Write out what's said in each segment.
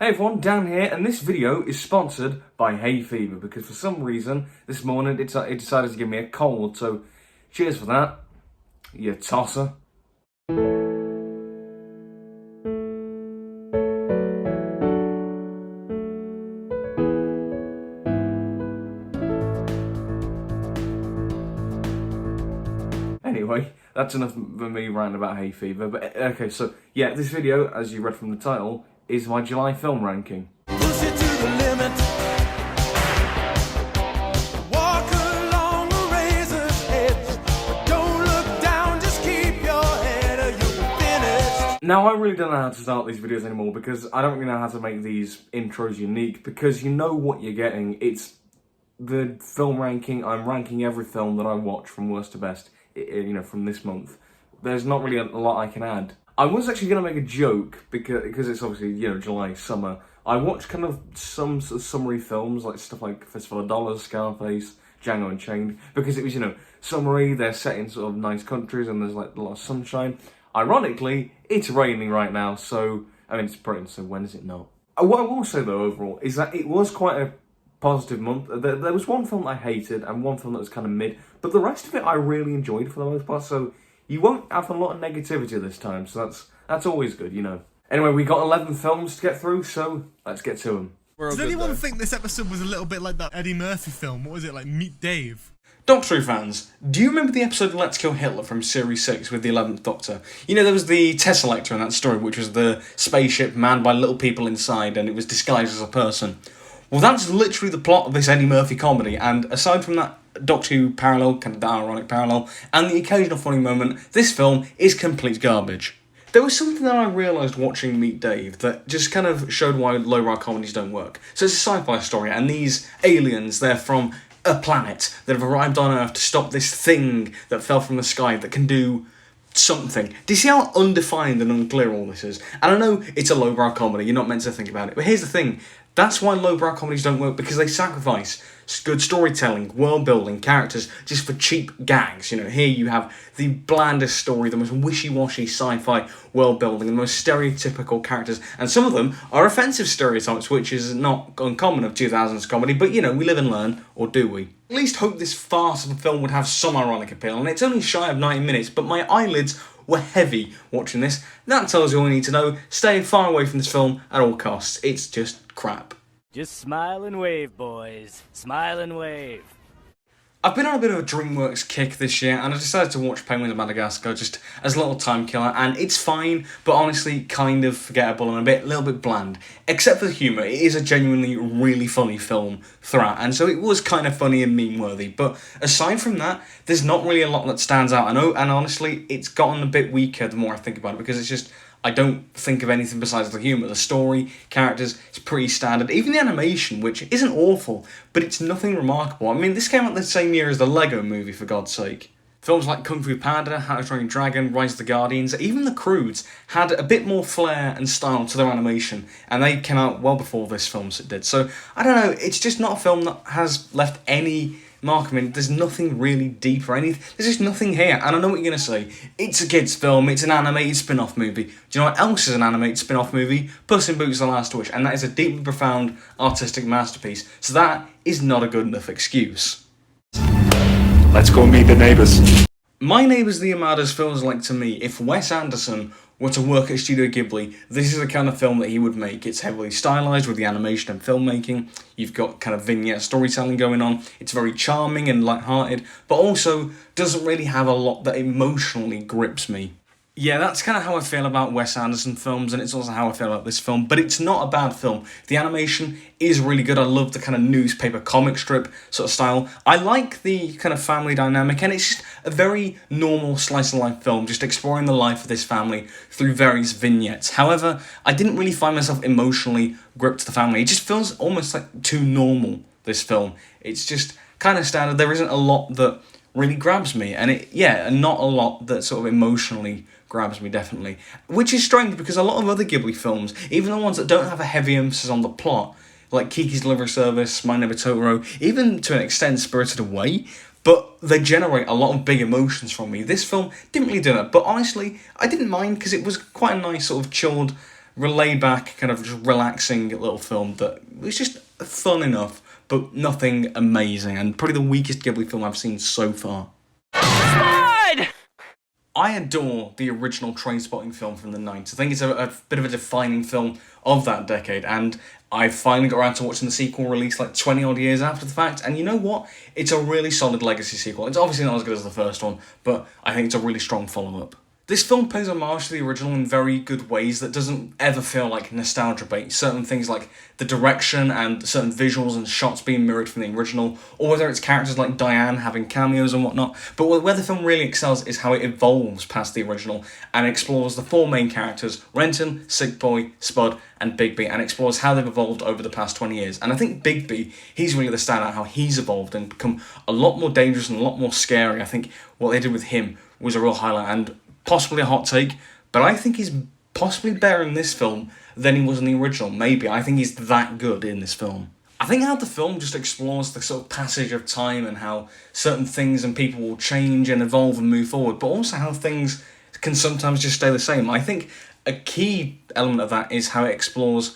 Hey everyone, Dan here, and this video is sponsored by hay fever because for some reason this morning it decided to give me a cold, so cheers for that, you tosser. Anyway, that's enough for me ranting about hay fever, but okay, so yeah, this video, as you read from the title, is my July film ranking. Push it to the limit. Walk along a razor's edge. Don't look down, just keep your head or you'll be finished. Now, I really don't know how to start these videos anymore because I don't really know how to make these intros unique because you know what you're getting. It's the film ranking. I'm ranking every film that I watch from worst to best, you know, from this month. There's not really a lot I can add. I was actually going to make a joke, because it's obviously, you know, July, summer. I watched kind of some sort of summary films, like stuff like Fistful of Dollars, Scarface, Django Unchained, because it was, you know, summery, they're set in sort of nice countries and there's like a lot of sunshine. Ironically, it's raining right now, so, I mean, it's Britain, so when is it not? What I will say though, overall, is that it was quite a positive month. There was one film I hated and one film that was kind of mid, but the rest of it I really enjoyed for the most part, so you won't have a lot of negativity this time, so that's always good, you know. Anyway, we got 11 films to get through, so let's get to them. Did anyone think this episode was a little bit like that Eddie Murphy film? What was it, like Meet Dave? Doctor Who fans, do you remember the episode Let's Kill Hitler from Series 6 with the 11th Doctor? You know, there was the Tesselector in that story, which was the spaceship manned by little people inside, and it was disguised as a person. Well, that's literally the plot of this Eddie Murphy comedy, and aside from that Doctor Who parallel, kind of that ironic parallel, and the occasional funny moment, this film is complete garbage. There was something that I realised watching Meet Dave that just kind of showed why lowbrow comedies don't work. So it's a sci-fi story, and these aliens, they're from a planet that have arrived on Earth to stop this thing that fell from the sky that can do something. Do you see how undefined and unclear all this is? And I know it's a lowbrow comedy, you're not meant to think about it, but here's the thing. That's why lowbrow comedies don't work, because they sacrifice good storytelling, world building, characters, just for cheap gags. You know, here you have the blandest story, the most wishy-washy sci-fi world building, the most stereotypical characters, and some of them are offensive stereotypes, which is not uncommon of 2000s comedy, but you know, we live and learn, or do we? At least hope this farce of a film would have some ironic appeal, and it's only shy of 90 minutes, but my eyelids were heavy watching this. That tells you all you need to know. Stay far away from this film at all costs. It's just crap. Just smile and wave, boys. Smile and wave. I've been on a bit of a DreamWorks kick this year, and I decided to watch Penguins of Madagascar just as a little time killer, and it's fine, but honestly kind of forgettable and a little bit bland. Except for the humour, it is a genuinely really funny film throughout, and so it was kind of funny and meme-worthy, but aside from that, there's not really a lot that stands out. I know, and honestly, it's gotten a bit weaker the more I think about it, because it's just, I don't think of anything besides the humour. The story, characters, it's pretty standard. Even the animation, which isn't awful, but it's nothing remarkable. I mean, this came out the same year as the Lego Movie, for God's sake. Films like Kung Fu Panda, How to Train Your Dragon, Rise of the Guardians, even The Croods had a bit more flair and style to their animation, and they came out well before this film did. So, I don't know, it's just not a film that has left any mark. I mean, there's nothing really deep or anything. There's just nothing here. And I know what you're going to say. It's a kid's film. It's an animated spin-off movie. Do you know what else is an animated spin-off movie? Puss in Boots: The Last Wish. And that is a deeply profound artistic masterpiece. So that is not a good enough excuse. Let's go meet the neighbours. My Neighbours The Yamadas feels like, to me, if Wes Anderson were to work at Studio Ghibli, this is the kind of film that he would make. It's heavily stylised with the animation and filmmaking. You've got kind of vignette storytelling going on. It's very charming and light-hearted, but also doesn't really have a lot that emotionally grips me. Yeah, that's kind of how I feel about Wes Anderson films, and it's also how I feel about this film, but it's not a bad film. The animation is really good. I love the kind of newspaper comic strip sort of style. I like the kind of family dynamic, and it's just a very normal slice-of-life film, just exploring the life of this family through various vignettes. However, I didn't really find myself emotionally gripped to the family. It just feels almost like too normal, this film. It's just kind of standard. There isn't a lot that really grabs me, and not a lot that sort of emotionally grabs me, definitely. Which is strange, because a lot of other Ghibli films, even the ones that don't have a heavy emphasis on the plot, like Kiki's Delivery Service, My Neighbours Totoro, even to an extent Spirited Away, but they generate a lot of big emotions from me. This film didn't really do that, but honestly, I didn't mind, because it was quite a nice sort of chilled laid back, kind of just relaxing little film that was just fun enough, but nothing amazing, and probably the weakest Ghibli film I've seen so far. I adore the original Trainspotting film from the 90s. I think it's a bit of a defining film of that decade, and I finally got around to watching the sequel released like 20 odd years after the fact, and you know what? It's a really solid legacy sequel. It's obviously not as good as the first one, but I think it's a really strong follow-up. This film pays homage to the original in very good ways that doesn't ever feel like nostalgia bait. Certain things like the direction and certain visuals and shots being mirrored from the original, or whether it's characters like Diane having cameos and whatnot. But where the film really excels is how it evolves past the original and explores the four main characters, Renton, Sick Boy, Spud, and Bigby, and explores how they've evolved over the past 20 years. And I think Bigby, he's really the standout, how he's evolved and become a lot more dangerous and a lot more scary. I think what they did with him was a real highlight, and possibly a hot take, but I think he's possibly better in this film than he was in the original. Maybe. I think he's that good in this film. I think how the film just explores the sort of passage of time and how certain things and people will change and evolve and move forward, but also how things can sometimes just stay the same. I think a key element of that is how it explores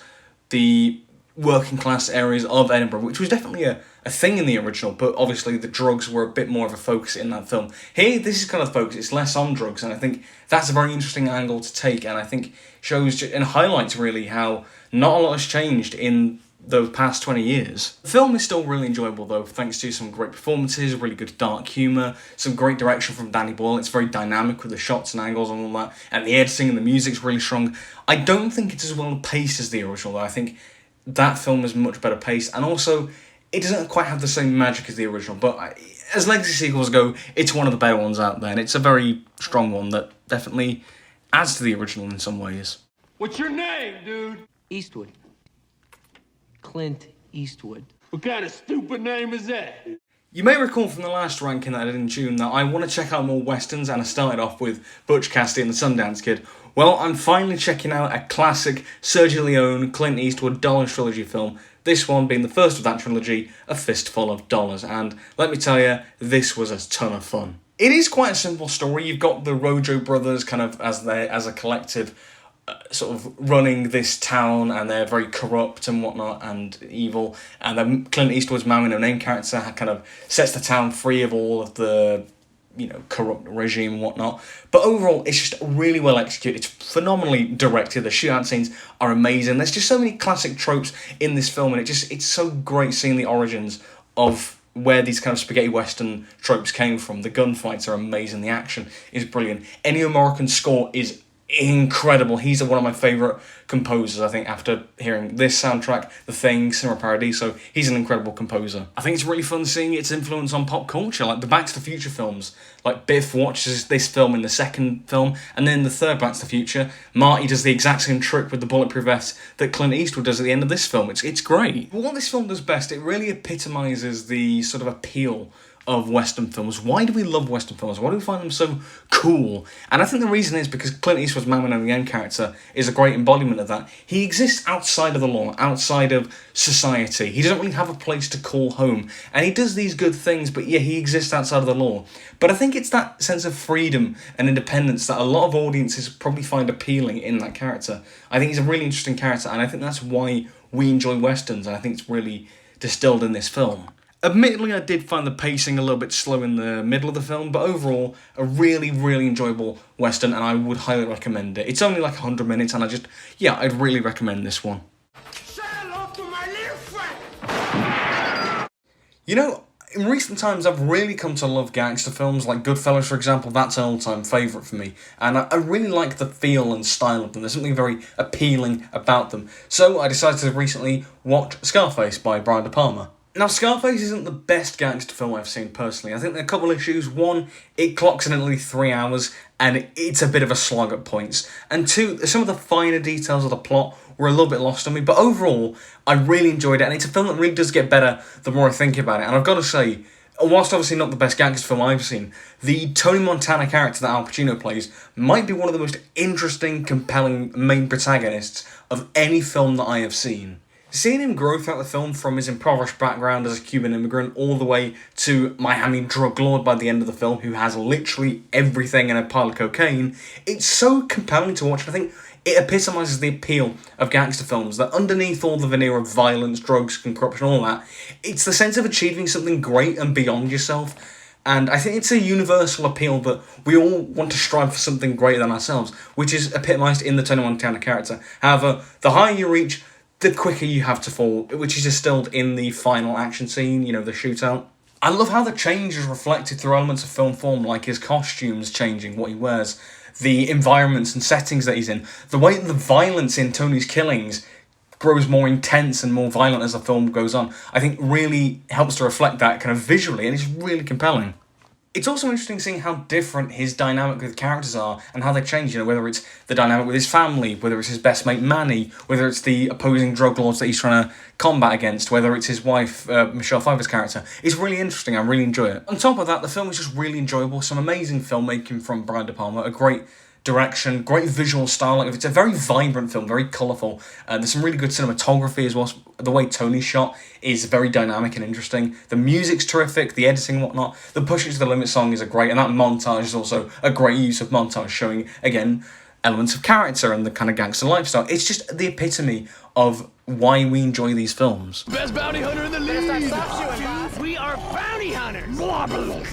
the working class areas of Edinburgh, which was definitely a thing in the original, but obviously the drugs were a bit more of a focus in that film. Here, this is kind of focus, it's less on drugs, and I think that's a very interesting angle to take, and I think shows and highlights really how not a lot has changed in the past 20 years. The film is still really enjoyable though, thanks to some great performances, really good dark humour, some great direction from Danny Boyle. It's very dynamic with the shots and angles and all that, and the editing and the music's really strong. I don't think it's as well paced as the original though. I think that film is much better paced, and also it doesn't quite have the same magic as the original, but as legacy sequels go, it's one of the better ones out there, and it's a very strong one that definitely adds to the original in some ways. What's your name, dude? Eastwood. Clint Eastwood. What kind of stupid name is that? You may recall from the last ranking that I did in June that I want to check out more westerns, and I started off with Butch Cassidy and the Sundance Kid. Well, I'm finally checking out a classic Sergio Leone, Clint Eastwood Dollars trilogy film, this one being the first of that trilogy, A Fistful of Dollars, and let me tell you, this was a ton of fun. It is quite a simple story. You've got the Rojo brothers kind of as a collective sort of running this town, and they're very corrupt and whatnot and evil, and then Clint Eastwood's man, a name character, kind of sets the town free of all of the corrupt regime and whatnot. But overall, it's just really well executed. It's phenomenally directed. The shootout scenes are amazing. There's just so many classic tropes in this film, and it's so great seeing the origins of where these kind of spaghetti western tropes came from. The gunfights are amazing. The action is brilliant. Ennio Morricone's score is incredible. He's one of my favourite composers, I think, after hearing this soundtrack, The Thing, Cinema Paradiso. He's an incredible composer. I think it's really fun seeing its influence on pop culture, like the Back to the Future films. Like Biff watches this film in the second film, and then the third Back to the Future, Marty does the exact same trick with the bulletproof vest that Clint Eastwood does at the end of this film. It's great. But what this film does best, it really epitomises the sort of appeal of Western films. Why do we love Western films? Why do we find them so cool? And I think the reason is because Clint Eastwood's Mamoru Yen character is a great embodiment of that. He exists outside of the law, outside of society. He doesn't really have a place to call home. And he does these good things, but yeah, he exists outside of the law. But I think it's that sense of freedom and independence that a lot of audiences probably find appealing in that character. I think he's a really interesting character, and I think that's why we enjoy Westerns, and I think it's really distilled in this film. Admittedly, I did find the pacing a little bit slow in the middle of the film, but overall, a really, really enjoyable Western, and I would highly recommend it. It's only like 100 minutes, and I'd really recommend this one. Say hello to my little friend. You know, in recent times, I've really come to love gangster films, like Goodfellas, for example. That's an all-time favourite for me, and I really like the feel and style of them. There's something very appealing about them. So I decided to recently watch Scarface by Brian De Palma. Now, Scarface isn't the best gangster film I've seen personally. I think there are a couple issues. One, it clocks in at nearly 3 hours, and it's a bit of a slog at points. And two, some of the finer details of the plot were a little bit lost on me, but overall, I really enjoyed it, and it's a film that really does get better the more I think about it. And I've got to say, whilst obviously not the best gangster film I've seen, the Tony Montana character that Al Pacino plays might be one of the most interesting, compelling main protagonists of any film that I have seen. Seeing him grow throughout the film from his impoverished background as a Cuban immigrant all the way to Miami drug lord by the end of the film, who has literally everything and a pile of cocaine, it's so compelling to watch. I think it epitomises the appeal of gangster films, that underneath all the veneer of violence, drugs, and corruption, all that, it's the sense of achieving something great and beyond yourself. And I think it's a universal appeal that we all want to strive for something greater than ourselves, which is epitomised in the Tony Montana character. However, the higher you reach, the quicker you have to fall, which is distilled in the final action scene, you know, the shootout. I love how the change is reflected through elements of film form, like his costumes changing, what he wears, the environments and settings that he's in, the way that the violence in Tony's killings grows more intense and more violent as the film goes on, I think really helps to reflect that kind of visually, and it's really compelling. It's also interesting seeing how different his dynamic with characters are and how they change, you know, whether it's the dynamic with his family, whether it's his best mate Manny, whether it's the opposing drug lords that he's trying to combat against, whether it's his wife, Michelle Pfeiffer's character. It's really interesting, I really enjoy it. On top of that, the film is just really enjoyable, some amazing filmmaking from Brian De Palma, a great direction, great visual style. Like, it's a very vibrant film, very colourful. There's some really good cinematography as well. The way Tony's shot is very dynamic and interesting. The music's terrific, the editing and whatnot. The Push It to the Limit song is great, and that montage is also a great use of montage, showing, again, elements of character and the kind of gangster lifestyle. It's just the epitome of why we enjoy these films. Best bounty hunter in the league. We are bounty hunters.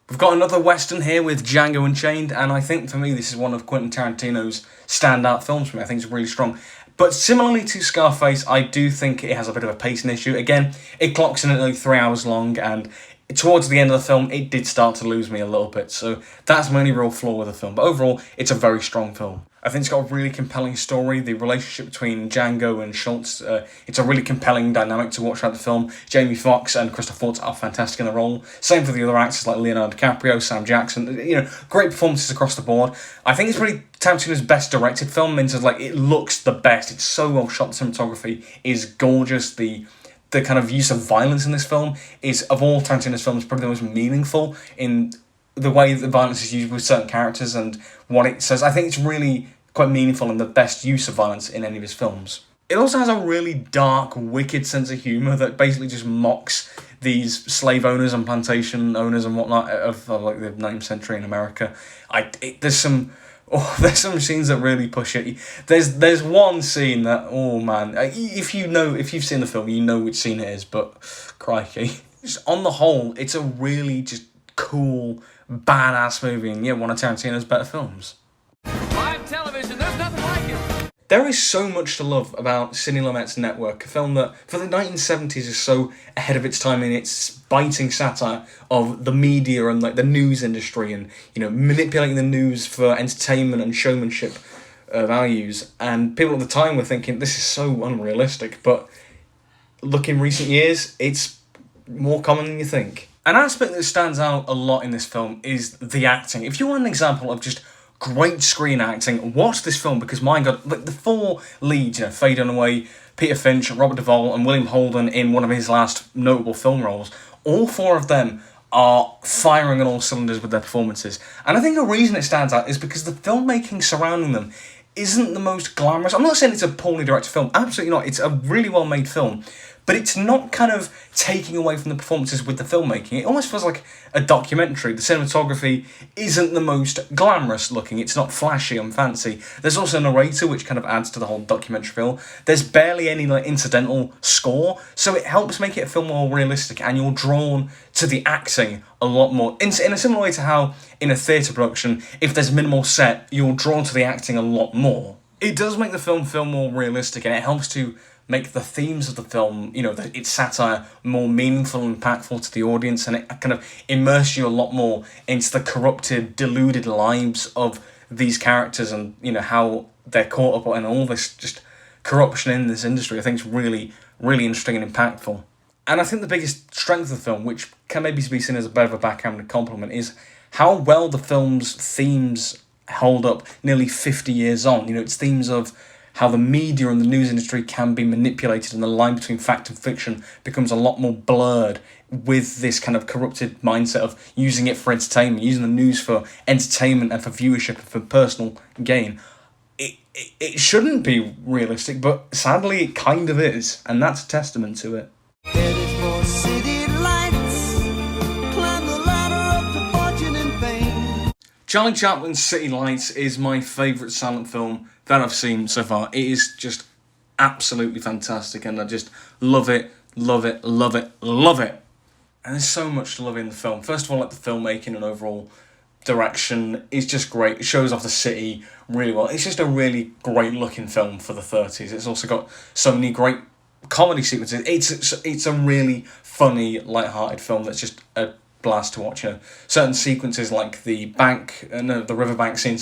We've got another Western here with Django Unchained, and I think for me this is one of Quentin Tarantino's standout films for me. I think it's really strong. But similarly to Scarface, I do think it has a bit of a pacing issue. Again, it clocks in at like 3 hours long, and towards the end of the film, it did start to lose me a little bit. So that's my only real flaw with the film. But overall, it's a very strong film. I think it's got a really compelling story. The relationship between Django and Schultz, it's a really compelling dynamic to watch throughout the film. Jamie Foxx and Christoph Waltz are fantastic in the role. Same for the other actors like Leonardo DiCaprio, Sam Jackson. You know, great performances across the board. I think it's really Tarantino's best directed film. In terms of, like, it looks the best. It's so well shot. The cinematography is gorgeous. The kind of use of violence in this film is, of all Tarantino's films, probably the most meaningful in the way that violence is used with certain characters and what it says. I think it's really quite meaningful and the best use of violence in any of his films. It also has a really dark, wicked sense of humour that basically just mocks these slave owners and plantation owners and whatnot of like the 19th century in America. There's some scenes that really push it. There's one scene that, oh man, if you've seen the film, you know which scene it is, but crikey. Just on the whole, it's a really just cool, badass movie, and yeah, one of Tarantino's better films. Live television, there's nothing like it. There is so much to love about Sidney Lumet's Network, a film that for the 1970s is so ahead of its time in its biting satire of the media and like the news industry, and, you know, manipulating the news for entertainment and showmanship values. And people at the time were thinking, this is so unrealistic, but look, in recent years, it's more common than you think. An aspect that stands out a lot in this film is the acting. If you want an example of just great screen acting, watch this film, because my god, like the four leads, you know, Faye Dunaway, Peter Finch, Robert Duvall, and William Holden in one of his last notable film roles, all four of them are firing on all cylinders with their performances. And I think the reason it stands out is because the filmmaking surrounding them isn't the most glamorous. I'm not saying it's a poorly directed film, absolutely not. It's a really well made film, but it's not kind of taking away from the performances with the filmmaking. It almost feels like a documentary. The cinematography isn't the most glamorous looking. It's not flashy and fancy. There's also a narrator, which kind of adds to the whole documentary feel. There's barely any like incidental score, so it helps make it feel more realistic, and you're drawn to the acting a lot more. In a similar way to how in a theatre production, if there's minimal set, you're drawn to the acting a lot more. It does make the film feel more realistic, and it helps to make the themes of the film, you know, its satire, more meaningful and impactful to the audience, and it kind of immerse you a lot more into the corrupted, deluded lives of these characters, and, you know, how they're caught up in all this just corruption in this industry. I think it's really, really interesting and impactful. And I think the biggest strength of the film, which can maybe be seen as a bit of a backhanded compliment, is how well the film's themes hold up nearly 50 years on. You know, it's themes of how the media and the news industry can be manipulated, and the line between fact and fiction becomes a lot more blurred with this kind of corrupted mindset of using it for entertainment, using the news for entertainment and for viewership and for personal gain. It shouldn't be realistic, but sadly it kind of is, and that's a testament to it. Headed for city lights, climb the ladder up to fortune and fame. Charlie Chaplin's City Lights is my favourite silent film that I've seen so far. It is just absolutely fantastic, and I just love it, love it, love it, love it. And there's so much to love in the film. First of all, like the filmmaking and overall direction is just great. It shows off the city really well. It's just a really great looking film for the 30s. It's also got so many great comedy sequences. It's a really funny, light-hearted film that's just a blast to watch. Certain sequences like the riverbank scene,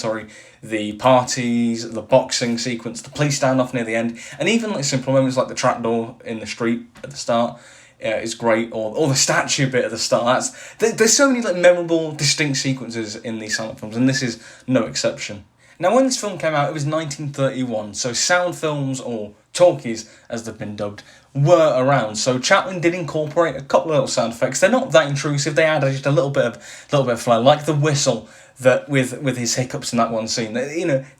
the parties, the boxing sequence, the police standoff near the end, and even like simple moments like the trapdoor in the street at the start is great, or the statue bit at the start. There's so many like memorable, distinct sequences in these silent films, and this is no exception. Now, when this film came out, it was 1931, so sound films, or talkies as they've been dubbed, were around. So Chaplin did incorporate a couple of little sound effects. They're not that intrusive. They add just a little bit of flair, like the whistle that with his hiccups in that one scene.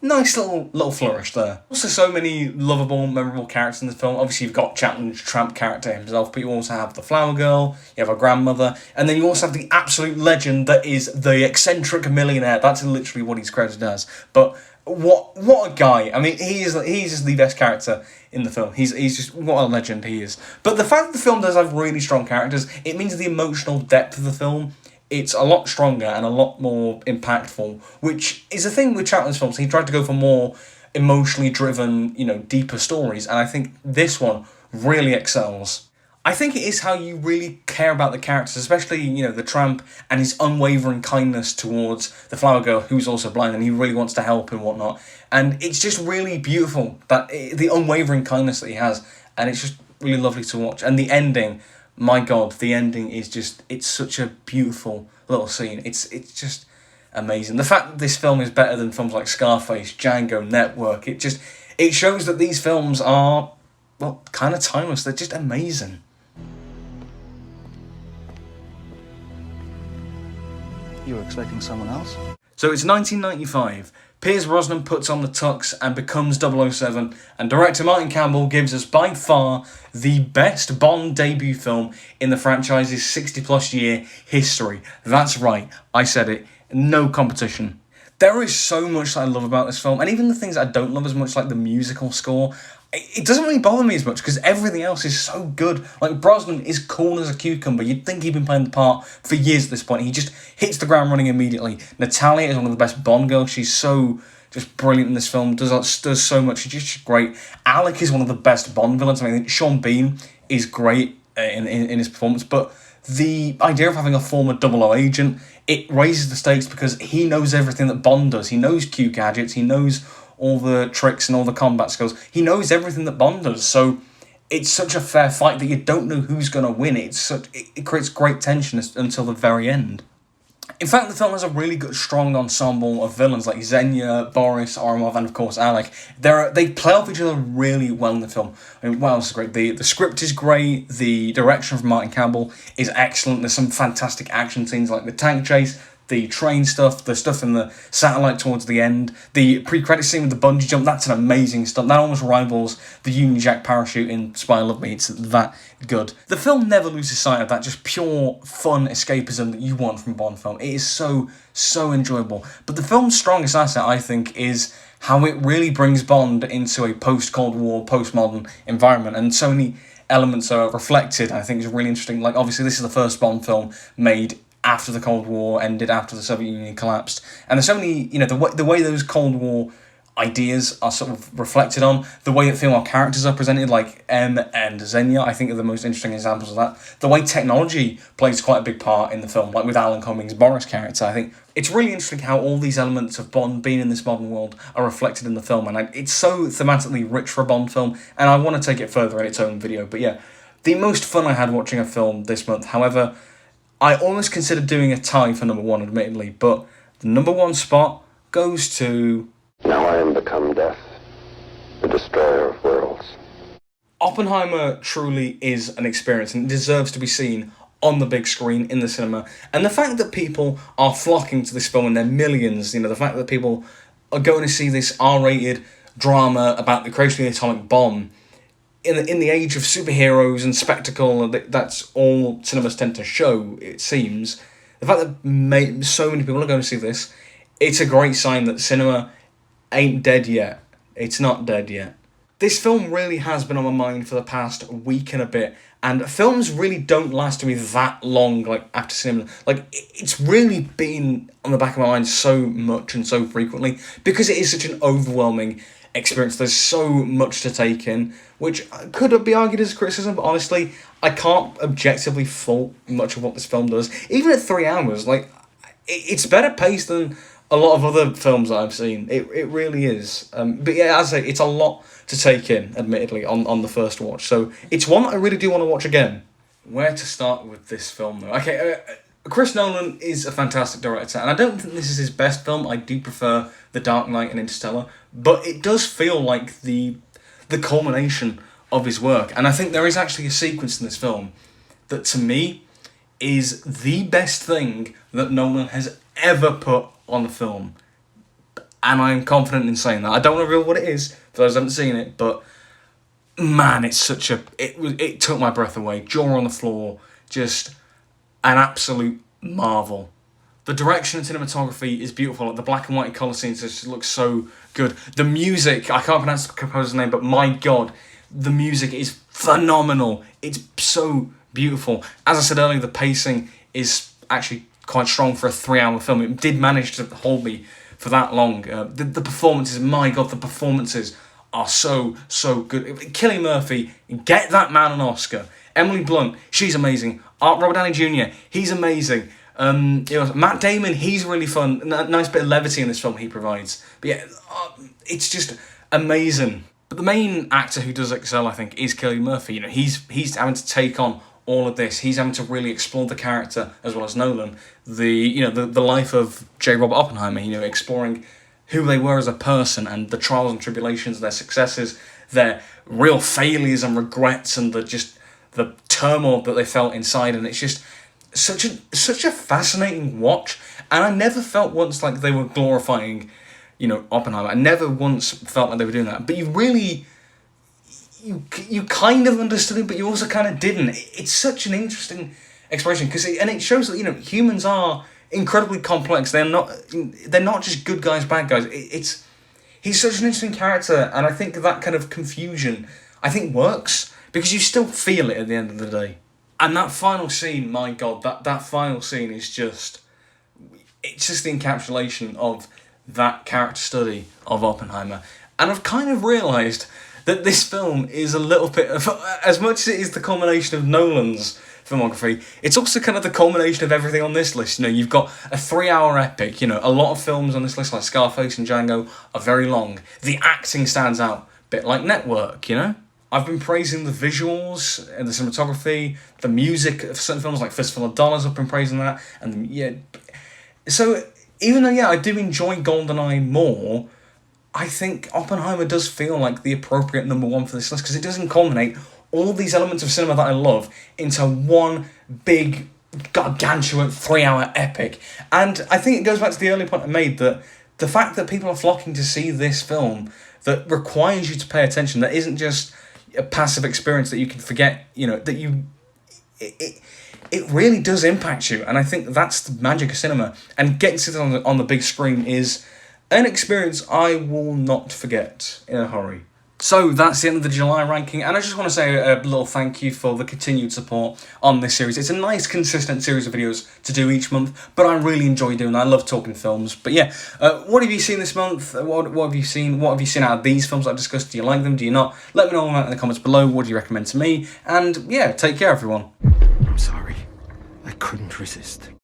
Nice little flourish there. Also, so many lovable, memorable characters in the film. Obviously, you've got Chaplin's tramp character himself, but you also have the flower girl, you have a grandmother, and then you also have the absolute legend that is the eccentric millionaire. That's literally what he's credited as. But what a guy! I mean, he's just the best character in the film. He's just, what a legend he is. But the fact that the film does have really strong characters, it means the emotional depth of the film, it's a lot stronger and a lot more impactful, which is the thing with Chaplin's films. He tried to go for more emotionally driven, deeper stories, and I think this one really excels. I think it is how you really care about the characters, especially, the tramp and his unwavering kindness towards the flower girl, who's also blind, and he really wants to help and whatnot. And it's just really beautiful, the unwavering kindness that he has, and it's just really lovely to watch. And the ending, my God, the ending is just, it's such a beautiful little scene. It's just amazing. The fact that this film is better than films like Scarface, Django, Network, it shows that these films are, well, kind of timeless. They're just amazing. You were expecting someone else? So it's 1995. Pierce Brosnan puts on the tux and becomes 007, and director Martin Campbell gives us by far the best Bond debut film in the franchise's 60-plus year history. That's right, I said it. No competition. There is so much that I love about this film, and even the things I don't love as much, like the musical score, it doesn't really bother me as much because everything else is so good. Like, Brosnan is cool as a cucumber. You'd think he'd been playing the part for years at this point. He just hits the ground running immediately. Natalia is one of the best Bond girls. She's so just brilliant in this film. Does so much. She's just great. Alec is one of the best Bond villains. I mean, Sean Bean is great in his performance, but the idea of having a former 00 agent, it raises the stakes because he knows everything that Bond does. He knows Q gadgets. He knows all the tricks and all the combat skills. He knows everything that Bond does, so it's such a fair fight that you don't know who's going to win. It creates great tension until the very end. In fact, the film has a really good, strong ensemble of villains like Xenia, Boris, Oromov, and of course Alec. They play off each other really well in the film. I mean, what else is great? The script is great. The direction from Martin Campbell is excellent. There's some fantastic action scenes like the tank chase, the train stuff, the stuff in the satellite towards the end, the pre-credit scene with the bungee jump, that's an amazing stuff. That almost rivals the Union Jack parachute in Spy Love Me. It's that good. The film never loses sight of that just pure fun escapism that you want from a Bond film. It is so enjoyable. But the film's strongest asset, I think, is how it really brings Bond into a post-Cold War, postmodern environment, and so many elements are reflected. I think is really interesting. Like, obviously, this is the first Bond film made after the Cold War ended, after the Soviet Union collapsed. And there's so many, the way those Cold War ideas are sort of reflected on, the way that female characters are presented, like M and Xenia, I think are the most interesting examples of that. The way technology plays quite a big part in the film, like with Alan Cummings' Boris character. I think it's really interesting how all these elements of Bond being in this modern world are reflected in the film, and it's so thematically rich for a Bond film, and I want to take it further in its own video. But yeah, the most fun I had watching a film this month. However, I almost considered doing a tie for number one, admittedly, but the number one spot goes to... Now I am become death, the destroyer of worlds. Oppenheimer truly is an experience and deserves to be seen on the big screen in the cinema. And the fact that people are flocking to this film in their millions, the fact that people are going to see this R-rated drama about the creation of the atomic bomb, in the age of superheroes and spectacle, that's all cinemas tend to show, it seems. The fact that so many people are going to see this it's a great sign that cinema ain't dead yet. It's not dead yet. This film really has been on my mind for the past week and a bit, and films really don't last me that long, like, after cinema. Like, it's really been on the back of my mind so much and so frequently, because it is such an overwhelming experience. There's so much to take in, which could be argued as criticism, but honestly, I can't objectively fault much of what this film does. Even at 3 hours, like, it's better paced than a lot of other films that I've seen. It really is. But yeah, as I say, it's a lot to take in, admittedly, on the first watch. So it's one that I really do want to watch again. Where to start with this film, though? Okay, Chris Nolan is a fantastic director, and I don't think this is his best film. I do prefer The Dark Knight and Interstellar, but it does feel like the culmination of his work. And I think there is actually a sequence in this film that, to me, is the best thing that Nolan has ever put on the film. And I'm confident in saying that. I don't want to reveal what it is for those who haven't seen it, but man, it's such a... It took my breath away. Jaw on the floor. Just an absolute marvel. The direction and cinematography is beautiful. Like, the black and white colour scenes just look so good. The music, I can't pronounce the composer's name, but my God, the music is phenomenal. It's so beautiful. As I said earlier, the pacing is actually quite strong for a 3-hour film. It did manage to hold me for that long. The performances, my God, the performances are so good. Cillian Murphy, get that man an Oscar. Emily Blunt, she's amazing. Robert Downey Jr., he's amazing. Matt Damon, he's really fun. Nice bit of levity in this film he provides. But yeah, it's just amazing. But the main actor who does excel, I think, is Cillian Murphy. You know, he's having to take on all of this. He's having to really explore the character, as well as Nolan, the life of J. Robert Oppenheimer, exploring who they were as a person and the trials and tribulations, their successes, their real failures and regrets, and the turmoil that they felt inside. And it's just such a fascinating watch. And I never felt once like they were glorifying, Oppenheimer. I never once felt like they were doing that. But you kind of understood it, but you also kind of didn't. It's such an interesting exploration, because it shows that humans are incredibly complex. They're not just good guys, bad guys. He's such an interesting character, and I think that kind of confusion works, because you still feel it at the end of the day. And that final scene, my God, that final scene is just the encapsulation of that character study of Oppenheimer. And I've kind of realised that this film is a little bit of, as much as it is the culmination of Nolan's filmography, it's also kind of the culmination of everything on this list. You've got a 3-hour epic. A lot of films on this list, like Scarface and Django, are very long. The acting stands out, a bit like Network, I've been praising the visuals and the cinematography, the music of certain films like Fistful of Dollars. I've been praising that, and so even though I do enjoy Goldeneye more, I think Oppenheimer does feel like the appropriate number one for this list, because it doesn't culminate all these elements of cinema that I love into one big, gargantuan 3-hour epic. And I think it goes back to the earlier point I made, that the fact that people are flocking to see this film that requires you to pay attention, that isn't just a passive experience that you can forget, that it really does impact you. And I think that's the magic of cinema. And getting to sit on the big screen is an experience I will not forget in a hurry. So that's the end of the July ranking, and I just want to say a little thank you for the continued support on this series. It's a nice, consistent series of videos to do each month, but I really enjoy doing that. I love talking films. But yeah, what have you seen this month? What have you seen? What have you seen out of these films I've discussed? Do you like them? Do you not? Let me know in the comments below. What do you recommend to me? And yeah, take care, everyone. I'm sorry. I couldn't resist.